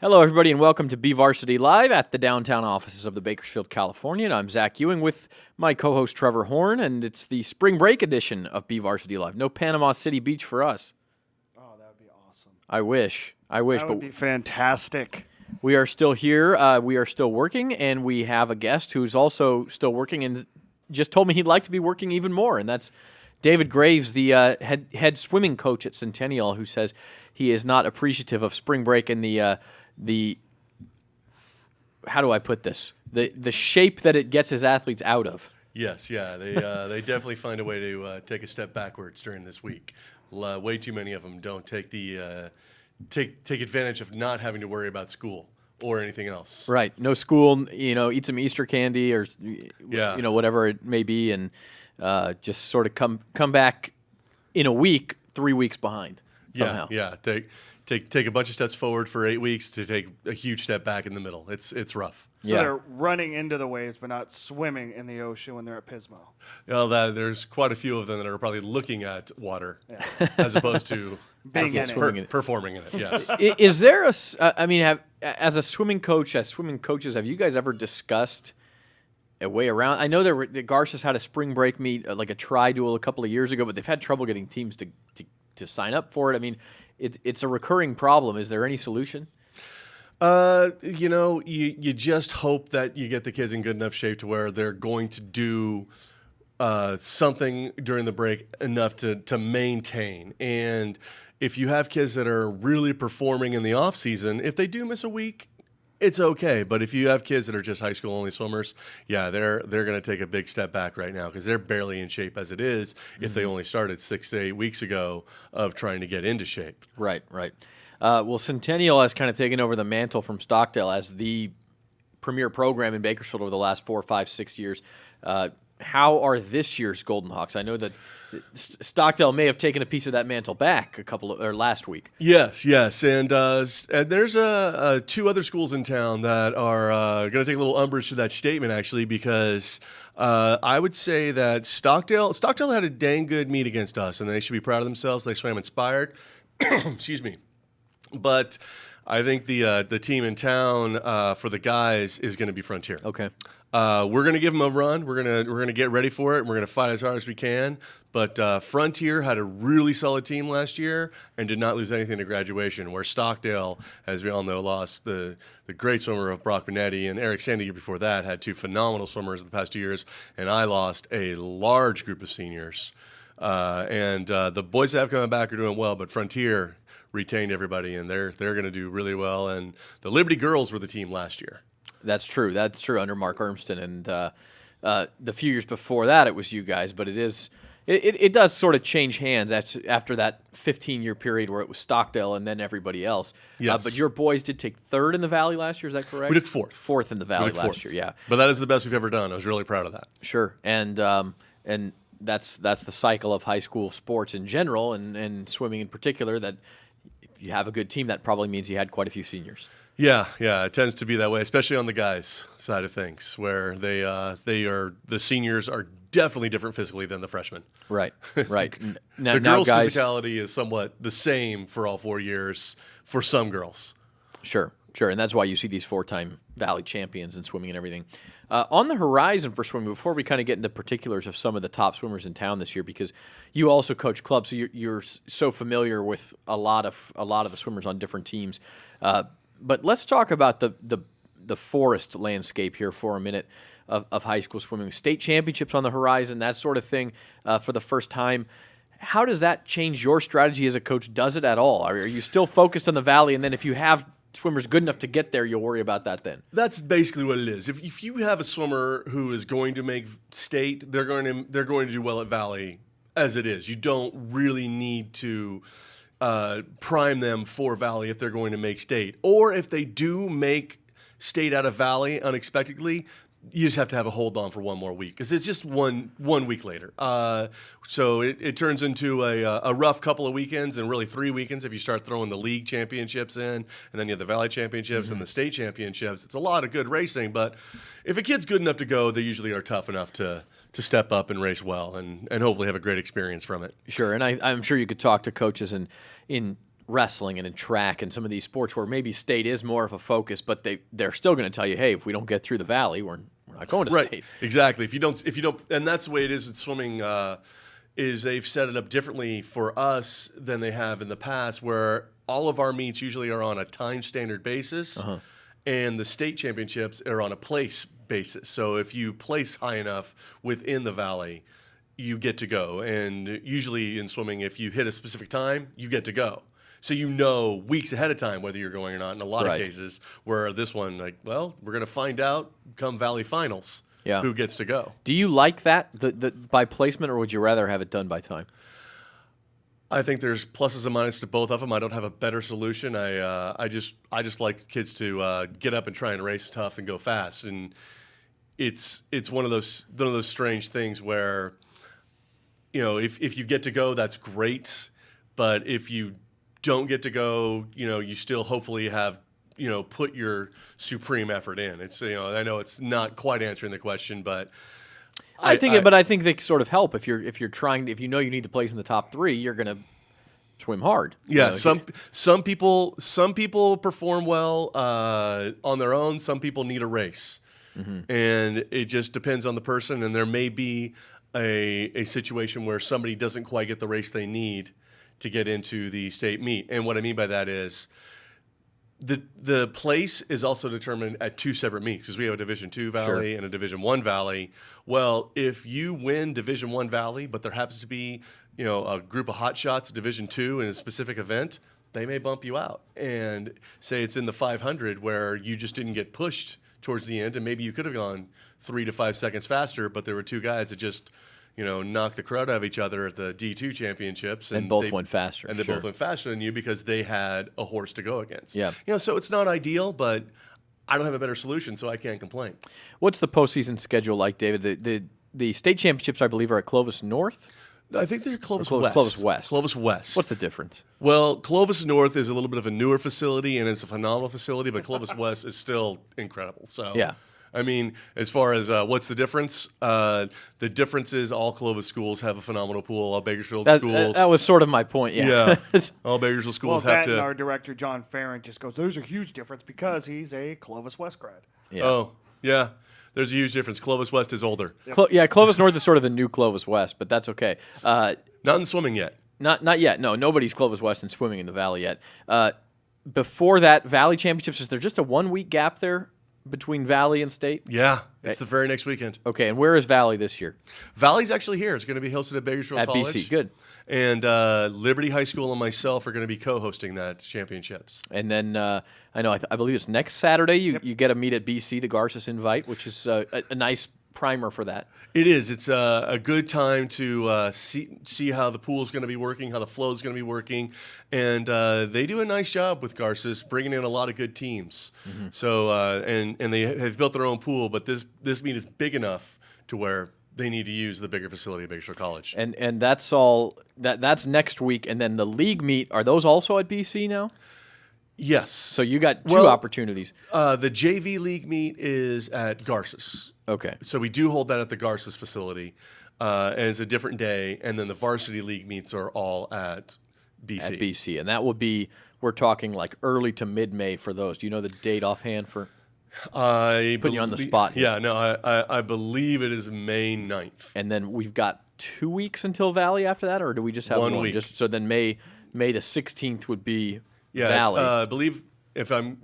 Hello, everybody, and welcome to BVarsity Live at the downtown offices of the Bakersfield, California. And I'm Zach Ewing with my co-host Trevor Horn, and it's the spring break edition of BVarsity Live. No Panama City Beach for us. Oh, that would be awesome. I wish, That would but be fantastic. we are still here. We are still working, and we have a guest who's also still working and just told me he'd like to be working even more, and that's David Graves, the head swimming coach at Centennial, who says he is not appreciative of spring break and the how do I put this? The shape that it gets his athletes out of. Yes, yeah, they definitely find a way to take a step backwards during this week. Way too many of them don't take the take advantage of not having to worry about school or anything else. Right, no school. Eat some Easter candy or whatever it may be, and just sort of come back in a week, 3 weeks behind somehow. Yeah. Take a bunch of steps forward for 8 weeks to take a huge step back in the middle. It's rough. So they're running into the waves, but not swimming in the ocean when they're at Pismo. Well, there's quite a few of them that are probably looking at water as opposed to Being in it. performing in it. Yes. Is there as swimming coaches, have you guys ever discussed a way around? I know the Garcias had a spring break meet, like a tri-duel a couple of years ago, but they've had trouble getting teams to sign up for it. I mean, it's a recurring problem. Is there any solution? You just hope that you get the kids in good enough shape to where they're going to do something during the break enough to maintain. And if you have kids that are really performing in the off season, if they do miss a week, it's okay. But if you have kids that are just high school only swimmers, yeah, they're going to take a big step back right now because they're barely in shape as it is. If they only started 6 to 8 weeks ago of trying to get into shape. Right. Well, Centennial has kind of taken over the mantle from Stockdale as the premier program in Bakersfield over the last 4, 5, 6 years. How are this year's Golden Hawks? I know that Stockdale may have taken a piece of that mantle back last week. Yes, and there's two other schools in town that are going to take a little umbrage to that statement, actually, because I would say that Stockdale had a dang good meet against us, and they should be proud of themselves. They swam inspired. Excuse me. But I think the team in town for the guys is going to be Frontier. Okay. We're going to give them a run. We're going to get ready for it. We're going to fight as hard as we can. But Frontier had a really solid team last year and did not lose anything to graduation, where Stockdale, as we all know, lost the great swimmer of Brock Benetti, and Eric Sandy before that had two phenomenal swimmers in the past 2 years, and I lost a large group of seniors. The boys that have come back are doing well, but Frontier retained everybody, and they're going to do really well. And the Liberty girls were the team last year. That's true under Mark Ermston, and the few years before that it was you guys. But it does sort of change hands after that 15-year period where it was Stockdale and then everybody else. Yes. But your boys did take third in the Valley last year. Is that correct? We took fourth. Fourth in the Valley last year. Yeah. But that is the best we've ever done. I was really proud of that. Sure, and that's the cycle of high school sports in general, and swimming in particular. That if you have a good team, that probably means you had quite a few seniors. Yeah, it tends to be that way, especially on the guys' side of things, where the seniors are definitely different physically than the freshmen. Right. The girls' physicality is somewhat the same for all 4 years for some girls. Sure, and that's why you see these 4-time Valley champions in swimming and everything. On the horizon for swimming, before we kind of get into particulars of some of the top swimmers in town this year, because you also coach clubs, so you're so familiar with a lot of the swimmers on different teams. But let's talk about the forest landscape here for a minute of high school swimming. State championships on the horizon, that sort of thing, for the first time. How does that change your strategy as a coach? Does it at all? Are you still focused on the Valley, and then if you have swimmers good enough to get there, you'll worry about that then? That's basically what it is. If you have a swimmer who is going to make state, they're going to do well at Valley as it is. You don't really need to prime them for Valley if they're going to make state. Or if they do make state out of Valley unexpectedly, you just have to have a hold on for one more week because it's just one week later. So it turns into a rough couple of weekends, and really 3 weekends if you start throwing the league championships in, and then you have the Valley championships and the state championships. It's a lot of good racing, but if a kid's good enough to go, they usually are tough enough to step up and race well and hopefully have a great experience from it. Sure, and I'm sure you could talk to coaches in wrestling and in track and some of these sports where maybe state is more of a focus, but they're still going to tell you, hey, if we don't get through the valley, we're not going to state. Exactly. If you don't, and that's the way it is in swimming. Is they've set it up differently for us than they have in the past, where all of our meets usually are on a time standard basis, and the state championships are on a place basis. So if you place high enough within the valley, you get to go. And usually in swimming, if you hit a specific time, you get to go. So you know weeks ahead of time whether you're going or not in a lot of cases, where this one, like, well, we're going to find out come Valley Finals who gets to go. Do you like that, the by placement, or would you rather have it done by time? I think there's pluses and minuses to both of them. I don't have a better solution. I just like kids to get up and try and race tough and go fast. And it's one of those strange things where, you know, if you get to go, that's great. But if you don't get to go, you know, you still hopefully have, you know, put your supreme effort in. It's, you know, I know it's not quite answering the question, but I think they sort of help if you're trying. If you know you need to place in the top 3, you're going to swim hard. Yeah, you know, some people perform well on their own. Some people need a race, and it just depends on the person. And there may be a situation where somebody doesn't quite get the race they need to get into the state meet. And what I mean by that is, the place is also determined at 2 separate meets, because we have a Division II Valley and a Division I Valley. Well, if you win Division I Valley, but there happens to be, you know, a group of hotshots at Division II in a specific event, they may bump you out and say it's in the 500 where you just didn't get pushed towards the end, and maybe you could have gone 3 to 5 seconds faster, but there were 2 guys that just, you know, knocked the crowd out of each other at the D2 championships. And both went faster. And they both went faster than you because they had a horse to go against. Yeah. You know, so it's not ideal, but I don't have a better solution, so I can't complain. What's the postseason schedule like, David? The state championships, I believe, are at Clovis North? I think they're Clovis West. Clovis West. Clovis West. What's the difference? Well, Clovis North is a little bit of a newer facility, and it's a phenomenal facility, but Clovis West is still incredible. So yeah. I mean, as far as what's the difference? The difference is all Clovis schools have a phenomenal pool. All Bakersfield schools. That was sort of my point, yeah. All Bakersfield schools have to. And our director, John Farron, just goes, there's a huge difference because he's a Clovis West grad. Yeah. Oh, yeah. There's a huge difference. Clovis West is older. Yep. Clovis North is sort of the new Clovis West, but that's okay. Not in swimming yet. Not yet. No, nobody's Clovis West in swimming in the Valley yet. Before that, Valley Championships, is there just a 1-week gap there between Valley and State? Yeah, it's the very next weekend. Okay, and where is Valley this year? Valley's actually here. It's going to be hosted at Bakersfield College. At BC, good. And Liberty High School and myself are going to be co-hosting that championships. And then I believe it's next Saturday. You get a meet at BC, the Garces Invite, which is a nice primer for that. It is. It's a good time to see how the pool is going to be working, how the flow is going to be working, and they do a nice job with Garces, bringing in a lot of good teams. Mm-hmm. So and they have built their own pool, but this meet is big enough to where they need to use the bigger facility at Bakersfield College. And that's all. That's next week, and then the league meet. Are those also at BC now? Yes. So you got two opportunities. The JV league meet is at Garces. Okay. So we do hold that at the Garces facility, and it's a different day. And then the varsity league meets are all at BC. At BC, and that will be, we're talking like early to mid-May for those. Do you know the date offhand for? Putting you on the spot here. Yeah, no, I believe it is May 9th. And then we've got 2 weeks until Valley after that, or do we just have 1 week? So then May the 16th would be Valley. I believe if I'm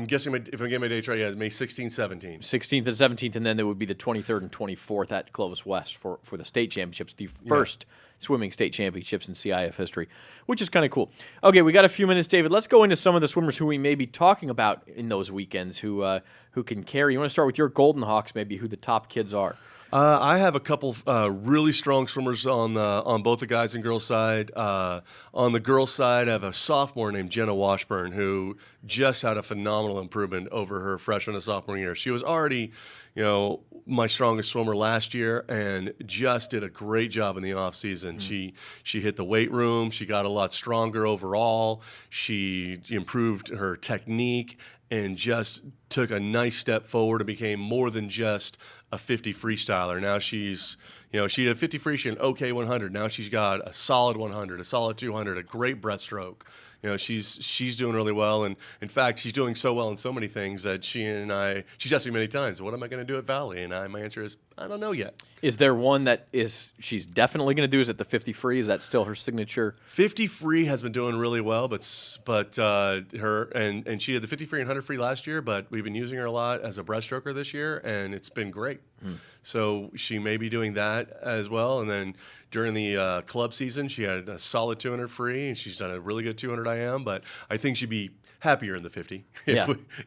getting my dates right, May 16th, 17th. 16th and 17th, and then there would be the 23rd and 24th at Clovis West for the state championships, the first swimming state championships in CIF history, which is kind of cool. Okay, we got a few minutes, David. Let's go into some of the swimmers who we may be talking about in those weekends who can carry. You want to start with your Golden Hawks, maybe who the top kids are? I have a couple really strong swimmers on both the guys and girls side. On the girls side, I have a sophomore named Jenna Washburn who just had a phenomenal improvement over her freshman and sophomore year. She was already, my strongest swimmer last year and just did a great job in the off season. Mm-hmm. She hit the weight room. She got a lot stronger overall. She improved her technique and just took a nice step forward and became more than just a 50 freestyler. Now she's, she had 50 free, she had an okay 100. Now she's got a solid 100, a solid 200, a great breaststroke. she's doing really well, and in fact, she's doing so well in so many things that she's asked me many times, what am I going to do at Valley? And my answer is, I don't know yet. Is there one that she's definitely going to do? Is it the 50 free? Is that still her signature? 50 free has been doing really well, but her and she had the 50 free and 100 free last year, but we've been using her a lot as a breaststroker this year, and it's been great. So she may be doing that as well. And then during the club season, she had a solid 200 free, and she's done a really good 200 IM. But I think she'd be happier in the 50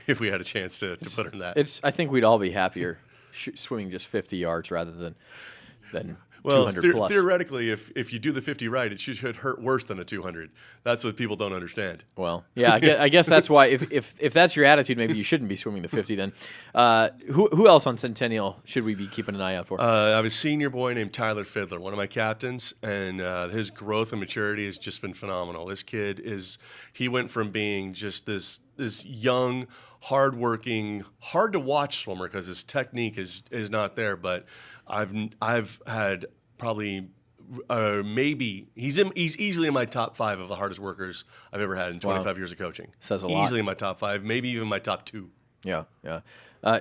if we had a chance to put her in that. I think we'd all be happier swimming just 50 yards rather than Well, 200 plus. Theoretically, if you do the 50 right, it should hurt worse than a 200. That's what people don't understand. Well, yeah, I guess that's why if that's your attitude, maybe you shouldn't be swimming the 50 then. Who else on Centennial should we be keeping an eye out for? I have a senior boy named Tyler Fiddler, one of my captains, and his growth and maturity has just been phenomenal. This kid he went from being just this young, hardworking, hard to watch swimmer because his technique is not there, but I've had probably maybe he's easily in my top 5 of the hardest workers I've ever had in 25 years of coaching. Says a lot. Easily in my top 5, maybe even my top 2. Yeah.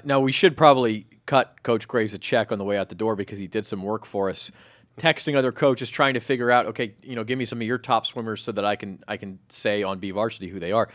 Now we should probably cut Coach Graves a check on the way out the door because he did some work for us, texting other coaches, trying to figure out, okay, give me some of your top swimmers so that I can say on BVarsity who they are.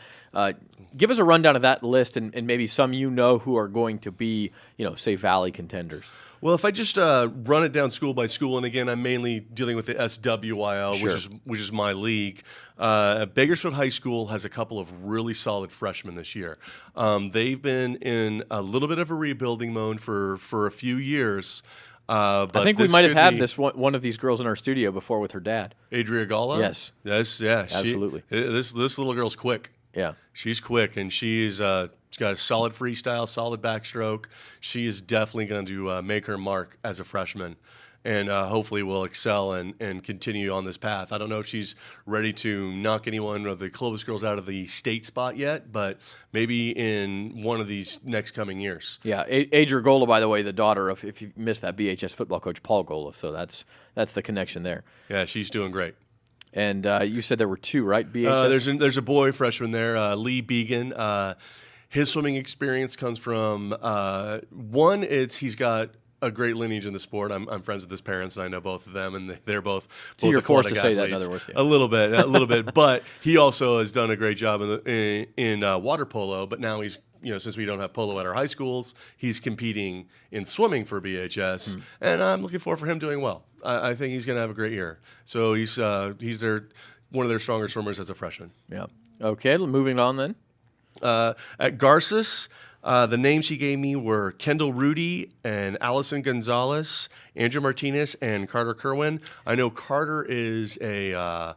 Give us a rundown of that list and maybe some who are going to be, say Valley contenders. Well, if I just run it down school by school, and again, I'm mainly dealing with the SWIL, Sure. which is my league. Bakersfield High School has a couple of really solid freshmen this year. They've been in a little bit of a rebuilding mode for a few years. But I think we might have had this one of these girls in our studio before with her dad. Adria Gala? Yes. Yeah. Absolutely. This little girl's quick. Yeah. She's quick, and she's got a solid freestyle, solid backstroke. She is definitely going to make her mark as a freshman, and hopefully will excel and continue on this path. I don't know if she's ready to knock anyone of the Clovis girls out of the state spot yet, but maybe in one of these next coming years. Yeah, Adria Gola, by the way, the daughter of, if you missed that, BHS football coach Paul Gola, so that's the connection there. Yeah, she's doing great. And you said there were 2, right? BHS? There's a boy freshman there, Lee Began. His swimming experience comes from one. He's got a great lineage in the sport. I'm friends with his parents, and I know both of them, and they're both. So you're forced to say athletes. that, in other words. Yeah. A little bit. But he also has done a great job in water polo. But now he's since we don't have polo at our high schools, he's competing in swimming for BHS, and I'm looking forward for him doing well. I think he's going to have a great year. So he's one of their stronger swimmers as a freshman. Yeah. Okay. Moving on then. At Garces, the names he gave me were Kendall Rudy and Allison Gonzalez, Andrew Martinez, and Carter Kerwin. I know Carter is a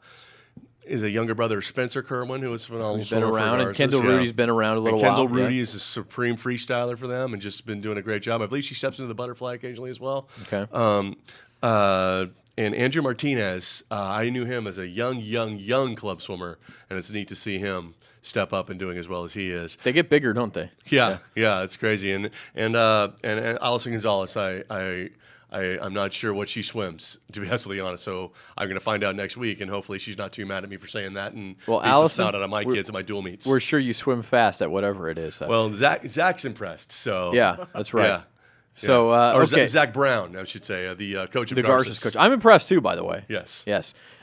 younger brother of Spencer Kerwin, who was phenomenal. He's been around, and Kendall Rudy's been around a little while. Kendall Rudy is a supreme freestyler for them and just been doing a great job. I believe she steps into the butterfly occasionally as well. Okay. And Andrew Martinez, I knew him as a young club swimmer, and it's neat to see him step up and doing as well as he is. They get bigger, don't they? Yeah, it's crazy. And Allison Gonzalez, I'm not sure what she swims, to be absolutely honest. So I'm going to find out next week, and hopefully she's not too mad at me for saying that. And Allison, out of my kids at my dual meets. We're sure you swim fast at whatever it is. Well, Zach's impressed. So yeah, that's right. Yeah. So okay. Zach Brown, I should say, the coach of the Garces coach. I'm impressed too, by the way. Yes.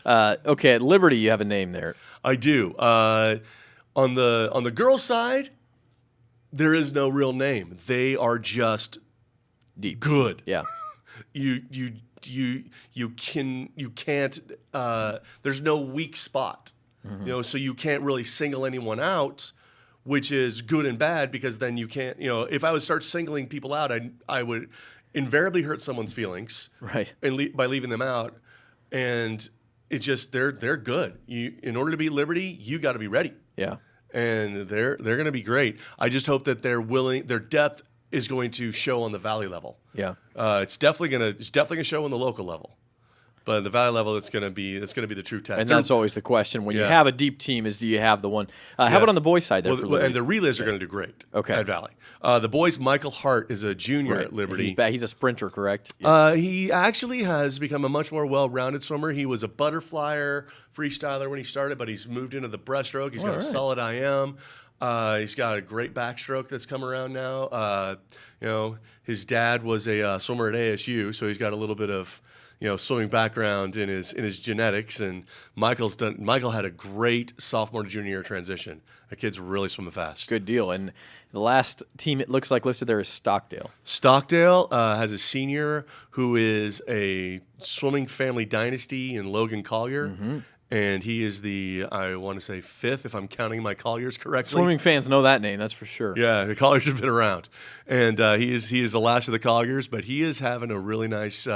Okay, at Liberty, you have a name there. I do. On the girls' side, there is no real name. They are just Deep. Good. Yeah. You can't. There's no weak spot. So you can't really single anyone out, which is good and bad, because then you can't. If I would start singling people out, I would invariably hurt someone's feelings, right? And by leaving them out, and it's just they're good. In order to beat Liberty, you got to be ready. Yeah. And they're going to be great. I just hope that their depth is going to show on the Valley level. Yeah. It's definitely going to show on the local level. But at the Valley level, it's going to be the true test. And that's always the question when you Yeah. have a deep team: is do you have the one? How about on the boys' side there? for Liberty? And the relays are going to do great. Okay. At Valley, the boys, Michael Hart is a junior at Liberty. He's a sprinter, correct? He actually has become a much more well-rounded swimmer. He was a butterflyer, freestyler when he started, but he's moved into the breaststroke. He's got a solid IM. He's got a great backstroke that's come around now. His dad was a swimmer at ASU, so he's got a little bit of swimming background in his genetics. And Michael had a great sophomore to junior year transition. The kid's really swimming fast. Good deal. And the last team it looks like listed there is Stockdale. Stockdale has a senior who is a swimming family dynasty in Logan Collier. And he is I want to say 5th, if I'm counting my Colliers correctly. Swimming fans know that name, that's for sure. Yeah, the Colliers have been around. And he is the last of the Colliers, but he is having a really nice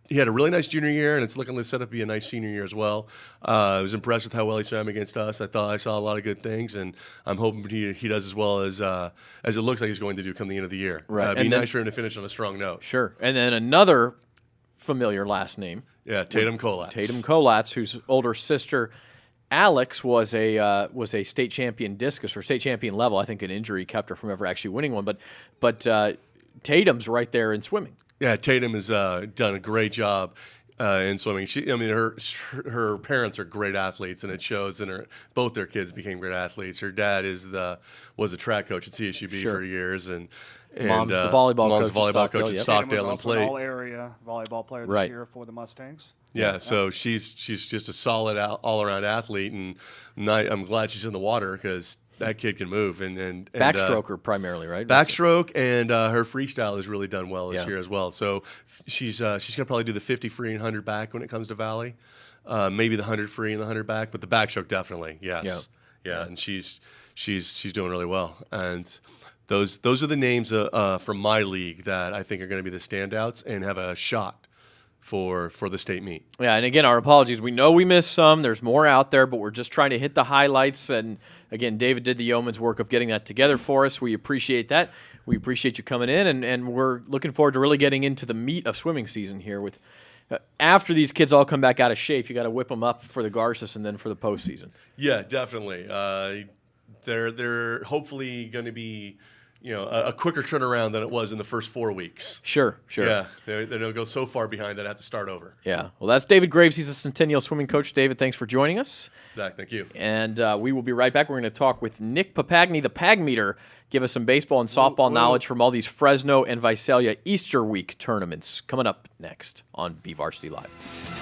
he had a really nice junior year, and it's looking set up to be a nice senior year as well. I was impressed with how well he swam against us. I thought I saw a lot of good things, and I'm hoping he does as well as it looks like he's going to do come the end of the year. Right. It'd be nice for him to finish on a strong note. Sure. And then another familiar last name. Yeah, Tatum Kolatz. Tatum Kolatz, whose older sister Alex was a state champion discus or state champion level. I think an injury kept her from ever actually winning one. But Tatum's right there in swimming. Yeah, Tatum has done a great job in swimming. Her parents are great athletes, and it shows. And both their kids became great athletes. Her dad was a track coach at CSUB for years, and Mom's the volleyball coach at Stockdale, was and also played. an all-area volleyball player this year for the Mustangs. Yeah, so she's just a solid all-around athlete, and I'm glad she's in the water because that kid can move and backstroker primarily, right? Backstroke, and her freestyle has really done well this year as well. So she's gonna probably do the 50 free and 100 back when it comes to Valley, maybe the 100 free and the 100 back, but the backstroke definitely, yes, yeah. And she's doing really well. And those are the names from my league that I think are going to be the standouts and have a shot for the state meet. Yeah, and again, our apologies. We know we missed some. There's more out there, but we're just trying to hit the highlights. And again, David did the yeoman's work of getting that together for us. We appreciate that. We appreciate you coming in, and we're looking forward to really getting into the meat of swimming season here. With after these kids all come back out of shape, you got to whip them up for the Garces and then for the postseason. Yeah, definitely. They're hopefully going to be a quicker turnaround than it was in the first 4 weeks. Sure. Yeah, they don't go so far behind that I have to start over. Yeah. Well, that's David Graves. He's a Centennial swimming coach. David, thanks for joining us. Zach, thank you. And we will be right back. We're going to talk with Nick Papagni, the Pag Meter, give us some baseball and softball knowledge from all these Fresno and Visalia Easter Week tournaments. Coming up next on BVarsity Live.